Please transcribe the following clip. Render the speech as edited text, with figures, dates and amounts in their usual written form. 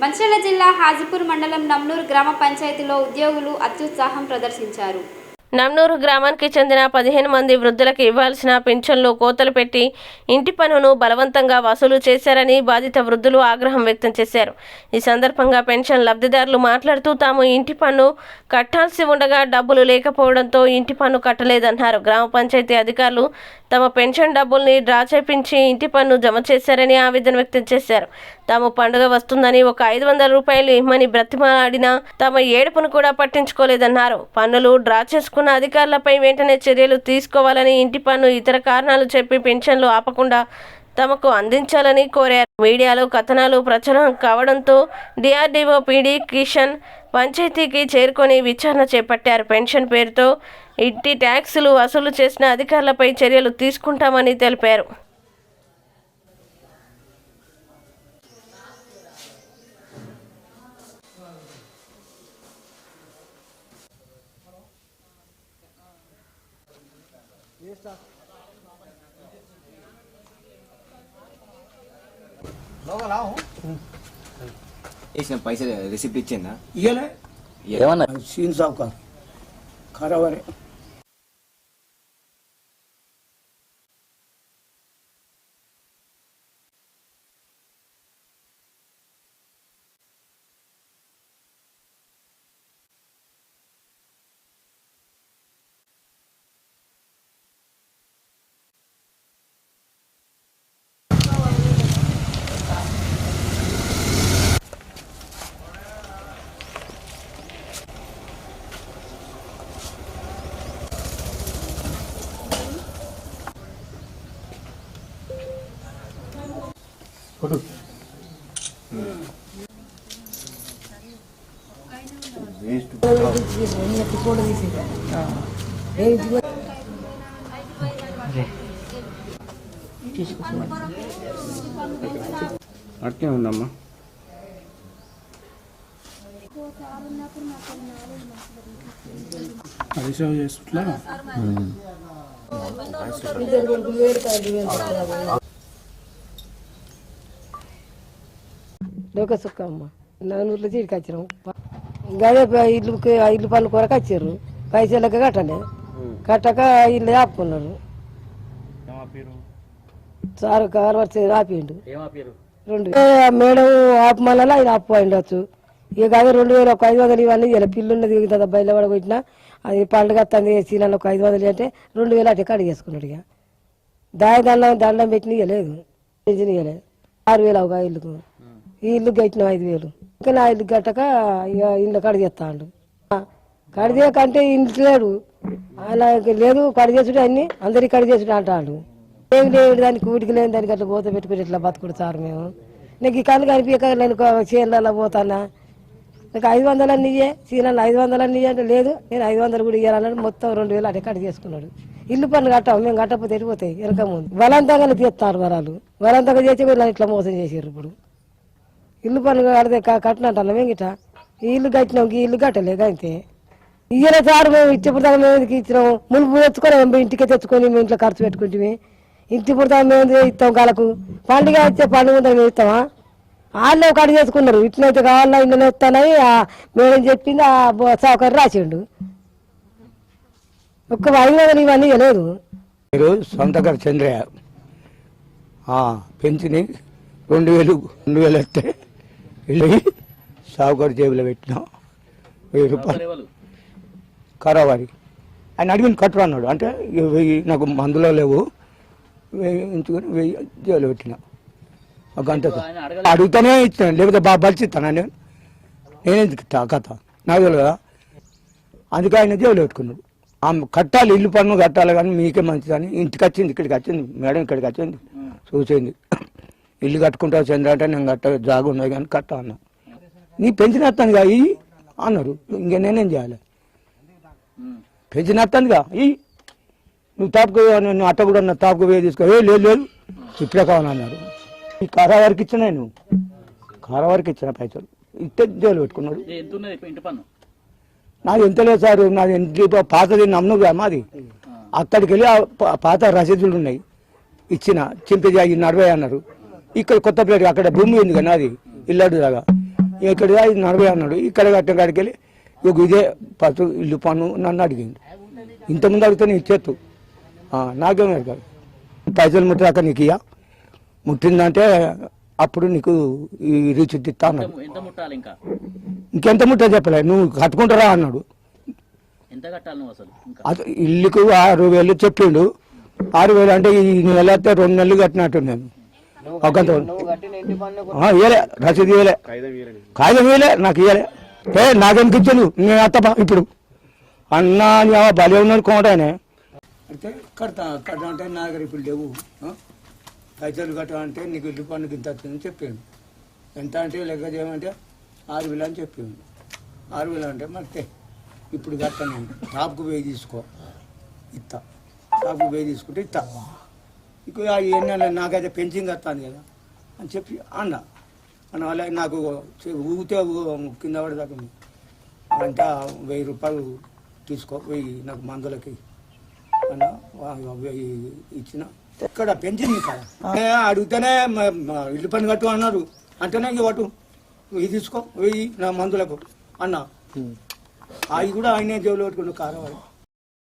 మంచిర్యాల జిల్లా హాజీపూర్ మండలం నమ్నూరు గ్రామ పంచాయతీలో ఉద్యోగులు అత్యుత్సాహం ప్రదర్శించారు. నమ్నూరు గ్రామానికి చెందిన 15 మంది వృద్ధులకు ఇవ్వాల్సిన పింఛన్లు కోతలు పెట్టి ఇంటి పన్నును బలవంతంగా వసూలు చేశారని బాధిత వృద్ధులు ఆగ్రహం వ్యక్తం చేశారు. ఈ సందర్భంగా పెన్షన్ లబ్ధిదారులు మాట్లాడుతూ తాము ఇంటి పన్ను కట్టాల్సి ఉండగా డబ్బులు లేకపోవడంతో ఇంటి పన్ను కట్టలేదన్నారు. గ్రామ పంచాయతీ అధికారులు తమ పెన్షన్ డబ్బుల్ని డ్రా చేపించి ఇంటి పన్ను జమ చేశారని ఆవేదన వ్యక్తం చేశారు. తాము పండుగ వస్తుందని ఒక 500 రూపాయలు ఇమ్మని బ్రతిమాలాడినా తమ ఏడుపును కూడా పట్టించుకోలేదన్నారు. పన్నులు డ్రా చేసుకున్న అధికారులపై వెంటనే చర్యలు తీసుకోవాలని, ఇంటి పన్ను ఇతర కారణాలు చెప్పి పెన్షన్లు ఆపకుండా తమకు అందించాలని కోరారు. మీడియాలో కథనాలు ప్రచారం కావడంతో డిఆర్డీఓ పీడీ కిషన్ పంచాయతీకి చేరుకొని విచారణ చేపట్టారు. పెన్షన్ పేరుతో ఇంటి ట్యాక్సులు వసూలు చేసిన అధికారులపై చర్యలు తీసుకుంటామని తెలిపారు. पैसे रिसिप्ट इच्छा सीन साहब खराब फोटो అట్టే ఉందమ్మా. అది సేవ్ చేసుట్లా లోకసుక్కమ్మ నూరులో చీడికి వచ్చినాం. గదే ఇల్లు పనులు కొరకు వచ్చారు. పైసలకి కట్టలే, కట్టక ఇల్లు ఆపుకున్నారు. సార్ కారు వచ్చి ఆపిండు 2 మేడం ఆపమల్ల ఆయన ఆపు ఉండొచ్చు. ఇక అదే 2000 ఒక 500 ఇవన్నీ ఇలా పిల్లున్నది కదా బయలు పడబెట్టినా అది పండుగ వస్తుంది సీనాలు ఒక 500 అంటే 2000 అటే కడిగి చేసుకున్నాడు. ఇక దండం పెట్టిన ఇవ్వలేదు, పెన్షన్ ఇవ్వలేదు. 6000 ఒక ఇల్లుకు, ఈ ఇల్లు కట్టిన 5000. ఇంకా నా ఇల్లు కట్టక ఇక ఇల్లు కడిగేస్తాడు. కడిగేకంటే ఇంట్లో లేడు, అలా లేదు కడిగేసుడు అన్ని అందరికి కడిగేసుడు అంటాడు. ఏమి లేదు దానికి కూటికి లేని దానికి అట్లా పోత పెట్టుకుని ఇట్లా బతుకుడు సార్ మేము. నీకు ఈ కళ్ళు కనిపించక నేను చీరలలో పోతానా, నాకు 500 అన్నీ ఇయ్యే చీరలు 500 అన్నీ ఇయ్య అంటే లేదు నేను 500 కూడా ఇవ్వాలన్నాడు. మొత్తం 2000 అటే కట్ చేసుకున్నాడు. ఇల్లు పనులు కట్టాము మేము, కట్టకపోతే వెళ్ళిపోతాయి వెనక ముందు. బలవంతంగా తీస్తారు వరాలు, బలవంతంగా చేసి వీళ్ళని ఇట్లా మోసం చేసారు. ఇప్పుడు ఇల్లు పనులు కడితే కట్టినట్టు మేము గిట్ట ఈ ఇల్లు కట్టినాం, ఈ ఇల్లు కట్టలేదు అంతే. ఇయ్యలే సార్ మేము ఇచ్చిపుడతాం, మేము ఎందుకు ఇచ్చినాము మునుపు తెచ్చుకొని మేము ఇంటికే తెచ్చుకొని మేము ఇంట్లో ఖర్చు పెట్టుకుంటే ఇంటి పుడతాం మేము ఇస్తాం. కాలకు పండుగ వచ్చే పండుగ ఉందని మేము ఇస్తామా? వాళ్ళే ఒక అడుగు చేసుకున్నారు. ఇట్లయితే కావాలా ఇంట్లో వస్తానని మేడం చెప్పింది. ఆ సౌకర్యం రాసిండు. ఒక్క 500 ఇవన్నీ ఇవ్వలేదు. మీరు సొంత గారు చంద్రయ్య పెంచిని 2000 వస్తే వెళ్ళి సావుకారు జేబులో పెట్టినాం 1000 రూపాయలు కరావారి. ఆయన అడిగిన కట్టరు అన్నాడు. అంటే 1000 నాకు మందులో లేవు, 1000 ఉంచుకొని 1000 జేబులో పెట్టినా. ఒక గంట అడుగుతానే ఇచ్చినాను, లేకపోతే బాగా బలిచిస్తాను నేనేందుకు ఇస్తా కథ నాకు తెలియదు కదా. అందుకే ఆయన జేబులో పెట్టుకున్నాడు. కట్టాలి, ఇల్లు పన్ను కట్టాలి కానీ మీకే మంచిదని. ఇంటికి వచ్చింది, ఇక్కడికి వచ్చింది మేడం, ఇక్కడికి వచ్చింది చూసింది. ఇల్లు కట్టుకుంటావు చంద్ర అంటే నేను కట్ట జాగా ఉన్నాయి కానీ కట్ట అన్నా. నీ పెన్షన్ వస్తుందిగా ఇవి అన్నారు. ఇంకా నేనేం చేయాలి? పెన్షన్ వస్తుందిగా ఇవి నువ్వు తాపుకు అట్ట కూడా నా తాపుకు వేసి తీసుకో. లేదు ఇప్పుడే కావాలన్నారు. ఈ కారావారికి ఇచ్చిన, నేను కారావారికి ఇచ్చిన పైసలు ఇస్తే జైలు పెట్టుకున్నాడు. నాది ఎంత లేదు సార్, నాది ఎంత పాతది నమ్మనుగా మాది. అక్కడికి వెళ్ళి పాత రసీదులు ఉన్నాయి ఇచ్చిన. చింపేది 40 అన్నారు. ఇక్కడ కొత్త ప్లేట్ అక్కడ భూమి ఉంది కదా నాది ఇల్లాడు దాకా ఇక్కడ 40 అన్నాడు. ఇక్కడ కట్టిన కాడికి వెళ్ళి ఇదే ఫస్ట్ ఇల్లు పన్ను నన్ను అడిగింది. ఇంతకుముందు అడిగితే నేను ఇచ్చేత్తు నాకేం కాదు. పైసలు ముట్టాక నీకు ఇయ్య, ముట్టిందంటే అప్పుడు నీకు ఈ రీచిట్ ఇస్తా అన్నాడు. ఇంకెంత ముట్టా చెప్పలే, నువ్వు కట్టుకుంటారా అన్నాడు. అది ఇల్లుకు 6,000 చెప్పిండు. 6,000 అంటే ఈ నెల అయితే 2 నెలలు కట్టినట్టు నేను ఒకంత ఇయ్యలే, రసీదు ఇయ్యలే, కాగితం ఇయ్యలే, నాకు ఇయ్యలే. నాకెందుకు ఇచ్చాను నేను అత్తపా ఇప్పుడు అన్నా బలి ఉన్నాడు కోటాయనే. అయితే కడతా అంటే నా దగ్గర ఇప్పుడు లేవు, పైసలు కట్టా అంటే నీకు ఇల్లు పన్నుకి ఇంత వచ్చిందని చెప్పాను. ఎంత అంటే లెక్క చేయమంటే 6,000 అని చెప్పాను. 6,000 అంటే మరి ఇప్పుడు కట్టా నేను టాప్కు 1000 తీసుకో ఇస్తా, టాప్కు 1000 తీసుకుంటే ఇస్తా. ఇక ఎన్ని నాకైతే పెన్షన్ కట్టాను కదా అని చెప్పి అన్న వల్ల నాకు ఊగితే కింద పడదాకా అంతా 1000 రూపాయలు తీసుకో, 1000 నాకు మందులకి అన్న 1000 ఇచ్చిన. ఇక్కడ పెంచింది కదా అడిగితేనే ఇల్లు పని కట్టు అన్నారు. అంటేనే ఇంక పట్టు 1000 తీసుకో, 1000 నా మందులకు అన్న. అవి కూడా ఆయనే జేబులో పెట్టుకున్నాడు కారవాడు.